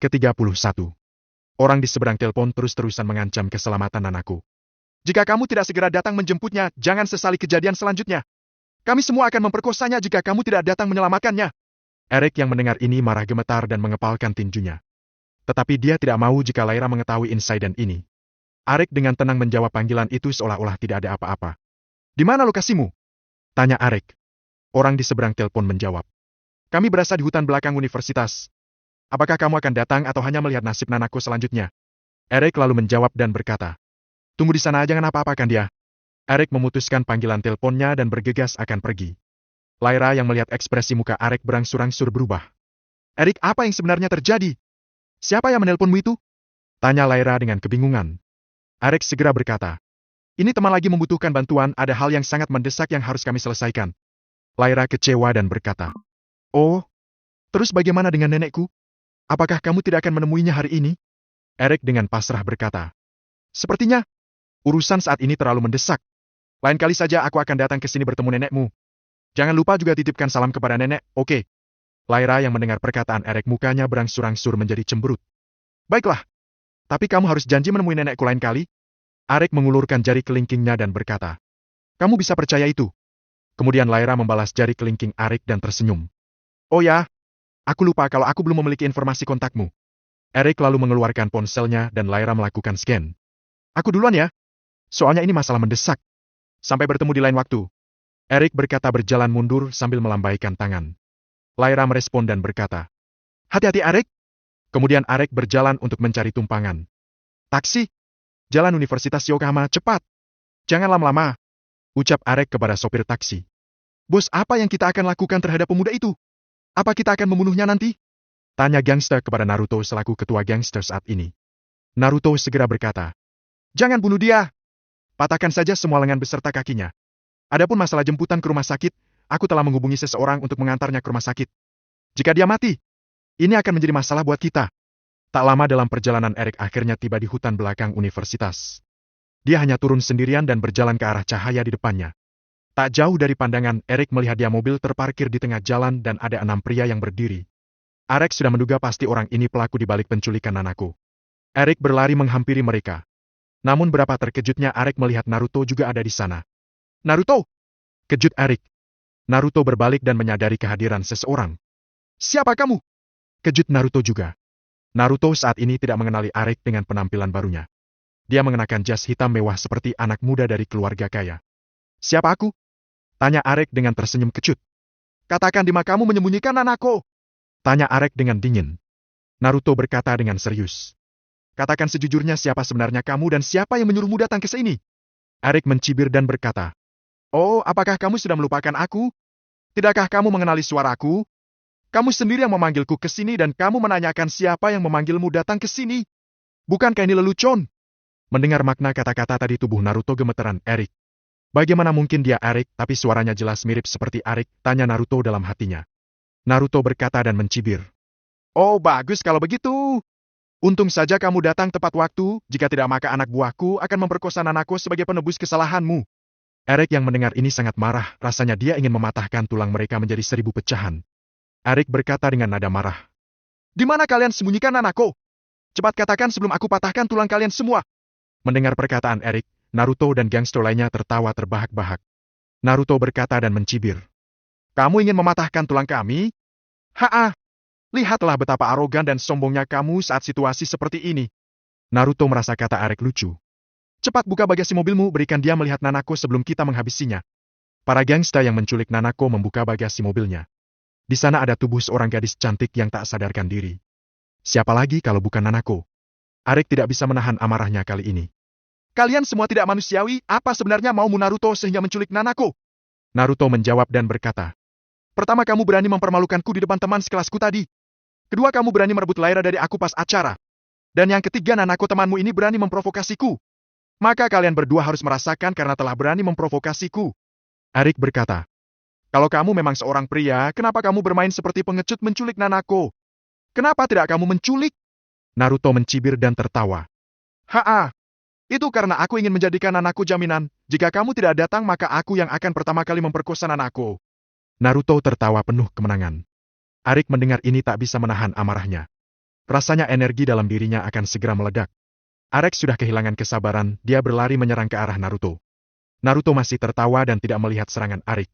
Ke-31. Orang di seberang telepon terus-terusan mengancam keselamatan Nanako. Jika kamu tidak segera datang menjemputnya, jangan sesali kejadian selanjutnya. Kami semua akan memperkosanya jika kamu tidak datang menyelamatkannya. Eric yang mendengar ini marah gemetar dan mengepalkan tinjunya. Tetapi dia tidak mau jika Lyra mengetahui insiden ini. Eric dengan tenang menjawab panggilan itu seolah-olah tidak ada apa-apa. Di mana lokasimu? Tanya Eric. Orang di seberang telepon menjawab. Kami berada di hutan belakang universitas. Apakah kamu akan datang atau hanya melihat nasib Nanako selanjutnya? Eric lalu menjawab dan berkata. Tunggu di sana, jangan apa-apakan dia. Eric memutuskan panggilan teleponnya dan bergegas akan pergi. Lyra yang melihat ekspresi muka Eric berangsur-angsur berubah. Eric, apa yang sebenarnya terjadi? Siapa yang menelponmu itu? Tanya Lyra dengan kebingungan. Eric segera berkata. Ini teman lagi membutuhkan bantuan, ada hal yang sangat mendesak yang harus kami selesaikan. Lyra kecewa dan berkata. Oh, terus bagaimana dengan nenekku? Apakah kamu tidak akan menemuinya hari ini? Eric dengan pasrah berkata. Sepertinya, urusan saat ini terlalu mendesak. Lain kali saja aku akan datang ke sini bertemu nenekmu. Jangan lupa juga titipkan salam kepada nenek, oke? Lyra yang mendengar perkataan Eric mukanya berangsur-angsur menjadi cemberut. Baiklah. Tapi kamu harus janji menemui nenekku lain kali. Eric mengulurkan jari kelingkingnya dan berkata. Kamu bisa percaya itu. Kemudian Lyra membalas jari kelingking Eric dan tersenyum. Oh ya, aku lupa kalau aku belum memiliki informasi kontakmu. Eric lalu mengeluarkan ponselnya dan Lyra melakukan scan. Aku duluan ya. Soalnya ini masalah mendesak. Sampai bertemu di lain waktu. Eric berkata berjalan mundur sambil melambaikan tangan. Lyra merespon dan berkata. Hati-hati Eric. Kemudian Eric berjalan untuk mencari tumpangan. Taksi. Jalan Universitas Yokohama, cepat. Jangan lama-lama. Ucap Eric kepada sopir taksi. Bos, apa yang kita akan lakukan terhadap pemuda itu? Apa kita akan membunuhnya nanti? Tanya gangster kepada Naruto selaku ketua gangster saat ini. Naruto segera berkata. Jangan bunuh dia. Patahkan saja semua lengan beserta kakinya. Adapun masalah jemputan ke rumah sakit, aku telah menghubungi seseorang untuk mengantarnya ke rumah sakit. Jika dia mati, ini akan menjadi masalah buat kita. Tak lama dalam perjalanan Eric akhirnya tiba di hutan belakang universitas. Dia hanya turun sendirian dan berjalan ke arah cahaya di depannya. Tak jauh dari pandangan, Eric melihat dia mobil terparkir di tengah jalan dan ada 6 pria yang berdiri. Eric sudah menduga pasti orang ini pelaku di balik penculikan Nanako. Eric berlari menghampiri mereka. Namun berapa terkejutnya Eric melihat Naruto juga ada di sana. Naruto! Kejut Eric. Naruto berbalik dan menyadari kehadiran seseorang. Siapa kamu? Kejut Naruto juga. Naruto saat ini tidak mengenali Eric dengan penampilan barunya. Dia mengenakan jas hitam mewah seperti anak muda dari keluarga kaya. Siapa aku? Tanya Eric dengan tersenyum kecut. Katakan di mana kamu menyembunyikan Nanako? Tanya Eric dengan dingin. Naruto berkata dengan serius. Katakan sejujurnya siapa sebenarnya kamu dan siapa yang menyuruhmu datang ke sini? Eric mencibir dan berkata. Oh, apakah kamu sudah melupakan aku? Tidakkah kamu mengenali suaraku? Kamu sendiri yang memanggilku ke sini dan kamu menanyakan siapa yang memanggilmu datang ke sini? Bukankah ini lelucon? Mendengar makna kata-kata tadi tubuh Naruto gemeteran Eric. Bagaimana mungkin dia Eric tapi suaranya jelas mirip seperti Eric, tanya Naruto dalam hatinya. Naruto berkata dan mencibir. Oh, bagus kalau begitu. Untung saja kamu datang tepat waktu, jika tidak maka anak buahku akan memperkosa Nanako sebagai penebus kesalahanmu. Eric yang mendengar ini sangat marah, rasanya dia ingin mematahkan tulang mereka menjadi 1000 pecahan. Eric berkata dengan nada marah. Di mana kalian sembunyikan Nanako? Cepat katakan sebelum aku patahkan tulang kalian semua. Mendengar perkataan Eric, Naruto dan gangster lainnya tertawa terbahak-bahak. Naruto berkata dan mencibir. Kamu ingin mematahkan tulang kami? Haa! Lihatlah betapa arogan dan sombongnya kamu saat situasi seperti ini. Naruto merasa kata Eric lucu. Cepat buka bagasi mobilmu, berikan dia melihat Nanako sebelum kita menghabisinya. Para gangster yang menculik Nanako membuka bagasi mobilnya. Di sana ada tubuh seorang gadis cantik yang tak sadarkan diri. Siapa lagi kalau bukan Nanako? Eric tidak bisa menahan amarahnya kali ini. Kalian semua tidak manusiawi, apa sebenarnya maumu Naruto sehingga menculik Nanako? Naruto menjawab dan berkata. Pertama kamu berani mempermalukanku di depan teman sekelasku tadi. Kedua kamu berani merebut Lyra dari aku pas acara. Dan yang ketiga Nanako temanmu ini berani memprovokasiku. Maka kalian berdua harus merasakan karena telah berani memprovokasiku. Eric berkata. Kalau kamu memang seorang pria, kenapa kamu bermain seperti pengecut menculik Nanako? Kenapa tidak kamu menculik? Naruto mencibir dan tertawa. Haa, itu karena aku ingin menjadikan Nanako jaminan. Jika kamu tidak datang maka aku yang akan pertama kali memperkosa Nanako. Naruto tertawa penuh kemenangan. Eric mendengar ini tak bisa menahan amarahnya. Rasanya energi dalam dirinya akan segera meledak. Arek sudah kehilangan kesabaran, dia berlari menyerang ke arah Naruto. Naruto masih tertawa dan tidak melihat serangan Arek.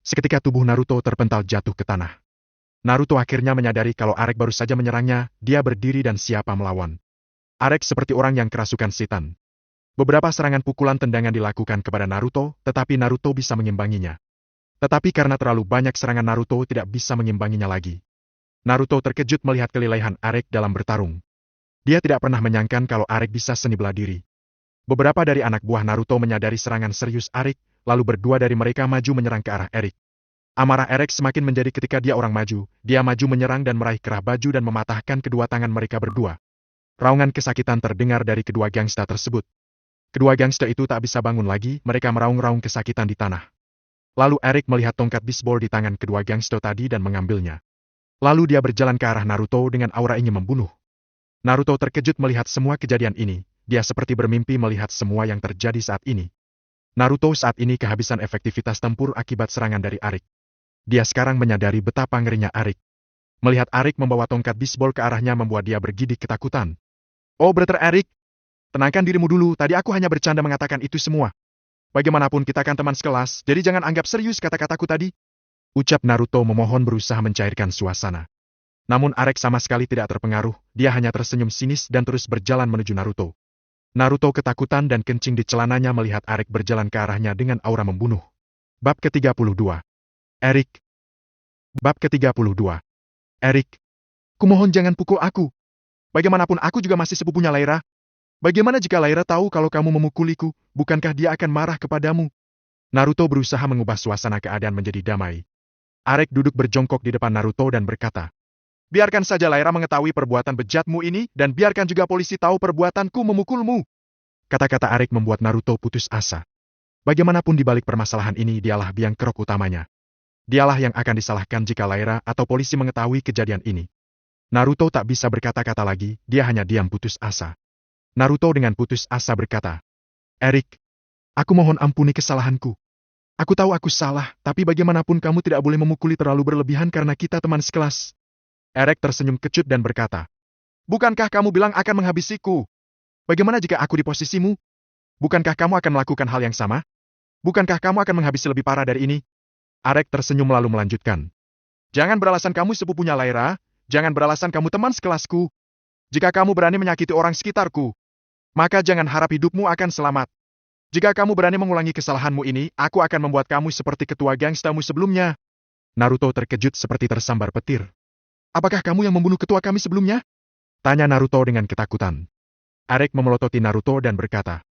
Seketika tubuh Naruto terpental jatuh ke tanah. Naruto akhirnya menyadari kalau Arek baru saja menyerangnya, dia berdiri dan siapa melawan. Arek seperti orang yang kerasukan setan. Beberapa serangan pukulan tendangan dilakukan kepada Naruto, tetapi Naruto bisa mengimbanginya. Tetapi karena terlalu banyak serangan Naruto tidak bisa mengimbanginya lagi. Naruto terkejut melihat kelilehan Arek dalam bertarung. Dia tidak pernah menyangka kalau Arek bisa seni bela diri. Beberapa dari anak buah Naruto menyadari serangan serius Arek, lalu berdua dari mereka maju menyerang ke arah Arek. Amarah Arek semakin menjadi ketika dia orang maju, dia maju menyerang dan meraih kerah baju dan mematahkan kedua tangan mereka berdua. Raungan kesakitan terdengar dari kedua gangster tersebut. Kedua gangster itu tak bisa bangun lagi, mereka meraung-raung kesakitan di tanah. Lalu Arek melihat tongkat bisbol di tangan kedua gangster tadi dan mengambilnya. Lalu dia berjalan ke arah Naruto dengan aura ingin membunuh. Naruto terkejut melihat semua kejadian ini, dia seperti bermimpi melihat semua yang terjadi saat ini. Naruto saat ini kehabisan efektivitas tempur akibat serangan dari Arek. Dia sekarang menyadari betapa ngerinya Arek. Melihat Arek membawa tongkat bisbol ke arahnya membuat dia bergidik ketakutan. Oh Brother Arek, tenangkan dirimu dulu, tadi aku hanya bercanda mengatakan itu semua. Bagaimanapun kita kan teman sekelas, jadi jangan anggap serius kata-kataku tadi. Ucap Naruto memohon berusaha mencairkan suasana. Namun Arek sama sekali tidak terpengaruh, dia hanya tersenyum sinis dan terus berjalan menuju Naruto. Naruto ketakutan dan kencing di celananya melihat Arek berjalan ke arahnya dengan aura membunuh. Bab ke-32. Erik. Bab ke-32. Erik. Kumohon jangan pukul aku. Bagaimanapun aku juga masih sepupunya Laira. Bagaimana jika Laira tahu kalau kamu memukuliku, bukankah dia akan marah kepadamu? Naruto berusaha mengubah suasana keadaan menjadi damai. Arek duduk berjongkok di depan Naruto dan berkata, biarkan saja Laira mengetahui perbuatan bejatmu ini dan biarkan juga polisi tahu perbuatanku memukulmu. Kata-kata Arek membuat Naruto putus asa. Bagaimanapun di balik permasalahan ini dialah biang kerok utamanya. Dialah yang akan disalahkan jika Laira atau polisi mengetahui kejadian ini. Naruto tak bisa berkata-kata lagi, dia hanya diam putus asa. Naruto dengan putus asa berkata, Erik, aku mohon ampuni kesalahanku. Aku tahu aku salah, tapi bagaimanapun kamu tidak boleh memukuli terlalu berlebihan karena kita teman sekelas. Erik tersenyum kecut dan berkata, bukankah kamu bilang akan menghabisiku? Bagaimana jika aku di posisimu? Bukankah kamu akan melakukan hal yang sama? Bukankah kamu akan menghabisi lebih parah dari ini? Arek tersenyum lalu melanjutkan. Jangan beralasan kamu sepupunya Laira, jangan beralasan kamu teman sekelasku. Jika kamu berani menyakiti orang sekitarku, maka jangan harap hidupmu akan selamat. Jika kamu berani mengulangi kesalahanmu ini, aku akan membuat kamu seperti ketua gangstamu sebelumnya. Naruto terkejut seperti tersambar petir. Apakah kamu yang membunuh ketua kami sebelumnya? Tanya Naruto dengan ketakutan. Arek memelototi Naruto dan berkata,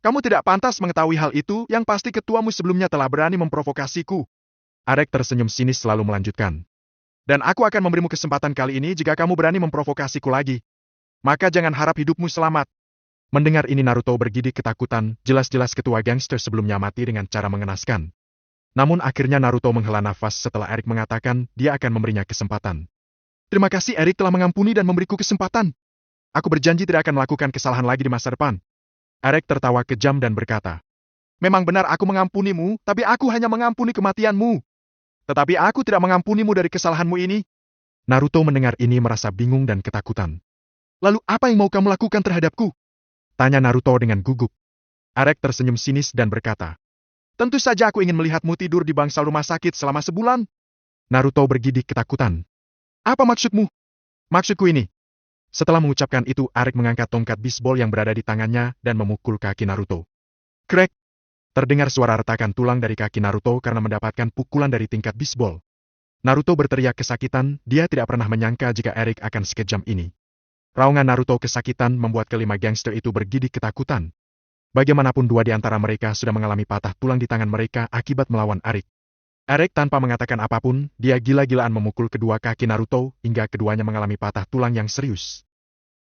kamu tidak pantas mengetahui hal itu, yang pasti ketuamu sebelumnya telah berani memprovokasiku. Arek tersenyum sinis lalu melanjutkan. Dan aku akan memberimu kesempatan kali ini jika kamu berani memprovokasiku lagi. Maka jangan harap hidupmu selamat. Mendengar ini Naruto bergidik ketakutan, jelas-jelas ketua gangster sebelumnya mati dengan cara mengenaskan. Namun akhirnya Naruto menghela nafas setelah Erik mengatakan dia akan memberinya kesempatan. Terima kasih Erik telah mengampuni dan memberiku kesempatan. Aku berjanji tidak akan melakukan kesalahan lagi di masa depan. Erik tertawa kejam dan berkata, memang benar aku mengampunimu, tapi aku hanya mengampuni kematianmu. Tetapi aku tidak mengampunimu dari kesalahanmu ini. Naruto mendengar ini merasa bingung dan ketakutan. Lalu apa yang mau kamu lakukan terhadapku? Tanya Naruto dengan gugup. Arek tersenyum sinis dan berkata, tentu saja aku ingin melihatmu tidur di bangsal rumah sakit selama sebulan. Naruto bergidik ketakutan. Apa maksudmu? Maksudku ini. Setelah mengucapkan itu, Arek mengangkat tongkat bisbol yang berada di tangannya dan memukul kaki Naruto. Krek! Terdengar suara retakan tulang dari kaki Naruto karena mendapatkan pukulan dari tingkat bisbol. Naruto berteriak kesakitan, dia tidak pernah menyangka jika Erik akan sekejam ini. Raungan Naruto kesakitan membuat kelima gangster itu bergidik ketakutan. Bagaimanapun dua di antara mereka sudah mengalami patah tulang di tangan mereka akibat melawan Erik. Erik tanpa mengatakan apapun, dia gila-gilaan memukul kedua kaki Naruto hingga keduanya mengalami patah tulang yang serius.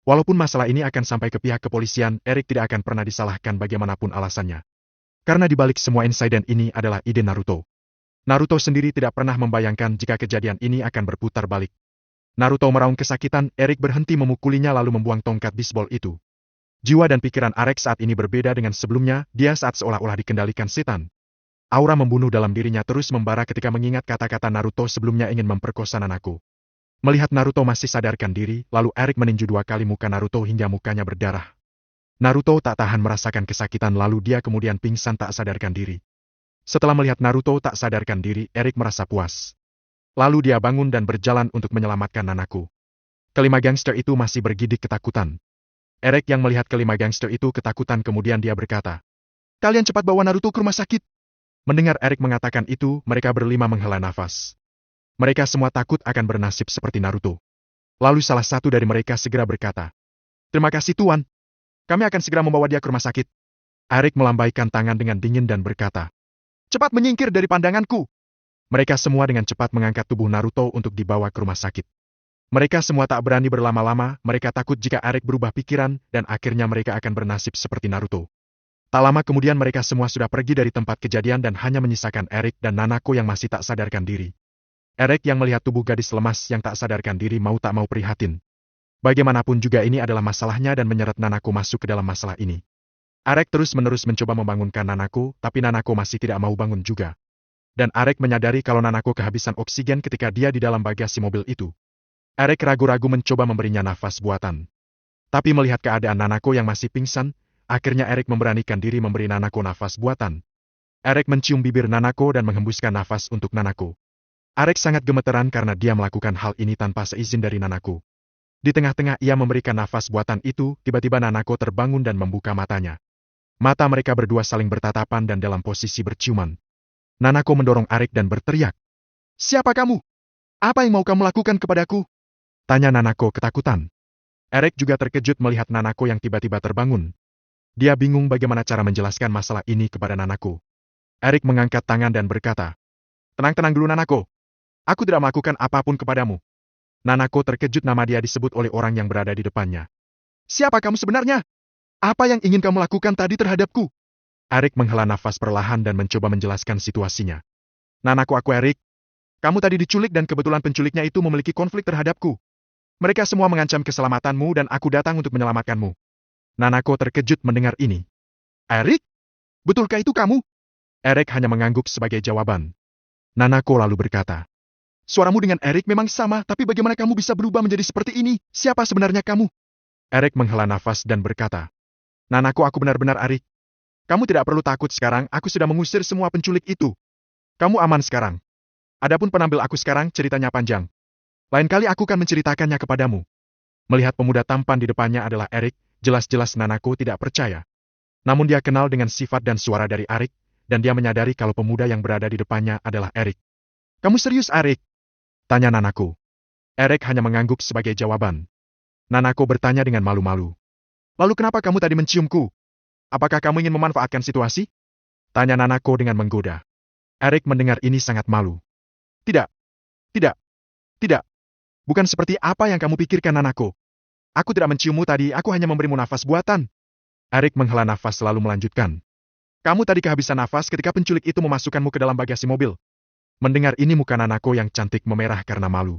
Walaupun masalah ini akan sampai ke pihak kepolisian, Erik tidak akan pernah disalahkan bagaimanapun alasannya. Karena di balik semua insiden ini adalah ide Naruto. Naruto sendiri tidak pernah membayangkan jika kejadian ini akan berputar balik. Naruto meraung kesakitan, Erik berhenti memukulinya lalu membuang tongkat bisbol itu. Jiwa dan pikiran Arek saat ini berbeda dengan sebelumnya, dia saat seolah-olah dikendalikan setan. Aura membunuh dalam dirinya terus membara ketika mengingat kata-kata Naruto sebelumnya ingin memperkosa Nanaku. Melihat Naruto masih sadarkan diri, lalu Erik meninju 2 kali muka Naruto hingga mukanya berdarah. Naruto tak tahan merasakan kesakitan lalu dia kemudian pingsan tak sadarkan diri. Setelah melihat Naruto tak sadarkan diri, Erik merasa puas. Lalu dia bangun dan berjalan untuk menyelamatkan Nanako. Kelima gangster itu masih bergidik ketakutan. Erik yang melihat kelima gangster itu ketakutan kemudian dia berkata, "Kalian cepat bawa Naruto ke rumah sakit." Mendengar Erik mengatakan itu, mereka berlima menghela nafas. Mereka semua takut akan bernasib seperti Naruto. Lalu salah satu dari mereka segera berkata, "Terima kasih Tuan. Kami akan segera membawa dia ke rumah sakit." Erik melambaikan tangan dengan dingin dan berkata, "Cepat menyingkir dari pandanganku." Mereka semua dengan cepat mengangkat tubuh Naruto untuk dibawa ke rumah sakit. Mereka semua tak berani berlama-lama, mereka takut jika Erik berubah pikiran, dan akhirnya mereka akan bernasib seperti Naruto. Tak lama kemudian mereka semua sudah pergi dari tempat kejadian dan hanya menyisakan Erik dan Nanako yang masih tak sadarkan diri. Erik yang melihat tubuh gadis lemas yang tak sadarkan diri mau tak mau prihatin. Bagaimanapun juga ini adalah masalahnya dan menyeret Nanako masuk ke dalam masalah ini. Erik terus-menerus mencoba membangunkan Nanako, tapi Nanako masih tidak mau bangun juga. Dan Erik menyadari kalau Nanako kehabisan oksigen ketika dia di dalam bagasi mobil itu. Erik ragu-ragu mencoba memberinya nafas buatan. Tapi melihat keadaan Nanako yang masih pingsan, akhirnya Erik memberanikan diri memberi Nanako nafas buatan. Erik mencium bibir Nanako dan menghembuskan nafas untuk Nanako. Erik sangat gemeteran karena dia melakukan hal ini tanpa seizin dari Nanako. Di tengah-tengah ia memberikan nafas buatan itu, tiba-tiba Nanako terbangun dan membuka matanya. Mata mereka berdua saling bertatapan dan dalam posisi berciuman. Nanako mendorong Erik dan berteriak, "Siapa kamu? Apa yang mau kamu lakukan kepadaku?" Tanya Nanako ketakutan. Erik juga terkejut melihat Nanako yang tiba-tiba terbangun. Dia bingung bagaimana cara menjelaskan masalah ini kepada Nanako. Erik mengangkat tangan dan berkata, "Tenang-tenang dulu Nanako. Aku tidak melakukan apapun kepadamu." Nanako terkejut nama dia disebut oleh orang yang berada di depannya. "Siapa kamu sebenarnya? Apa yang ingin kamu lakukan tadi terhadapku?" Erik menghela nafas perlahan dan mencoba menjelaskan situasinya. "Nanako, aku Erik. Kamu tadi diculik dan kebetulan penculiknya itu memiliki konflik terhadapku. Mereka semua mengancam keselamatanmu dan aku datang untuk menyelamatkanmu." Nanako terkejut mendengar ini. "Erik? Betulkah itu kamu?" Erik hanya mengangguk sebagai jawaban. Nanako lalu berkata, "Suaramu dengan Erik memang sama, tapi bagaimana kamu bisa berubah menjadi seperti ini? Siapa sebenarnya kamu?" Erik menghela nafas dan berkata, "Nanako, aku benar-benar Erik. Kamu tidak perlu takut sekarang, aku sudah mengusir semua penculik itu. Kamu aman sekarang. Adapun penampilan aku sekarang, ceritanya panjang. Lain kali aku akan menceritakannya kepadamu." Melihat pemuda tampan di depannya adalah Erik, jelas-jelas Nanako tidak percaya. Namun dia kenal dengan sifat dan suara dari Erik, dan dia menyadari kalau pemuda yang berada di depannya adalah Erik. "Kamu serius, Erik?" tanya Nanako. Erik hanya mengangguk sebagai jawaban. Nanako bertanya dengan malu-malu, "Lalu kenapa kamu tadi menciumku? Apakah kamu ingin memanfaatkan situasi?" tanya Nanako dengan menggoda. Erik mendengar ini sangat malu. "Tidak, tidak, tidak. Bukan seperti apa yang kamu pikirkan Nanako. Aku tidak menciummu tadi, aku hanya memberimu nafas buatan." Erik menghela nafas lalu melanjutkan. "Kamu tadi kehabisan nafas ketika penculik itu memasukkanmu ke dalam bagasi mobil." Mendengar ini muka Nanako yang cantik memerah karena malu.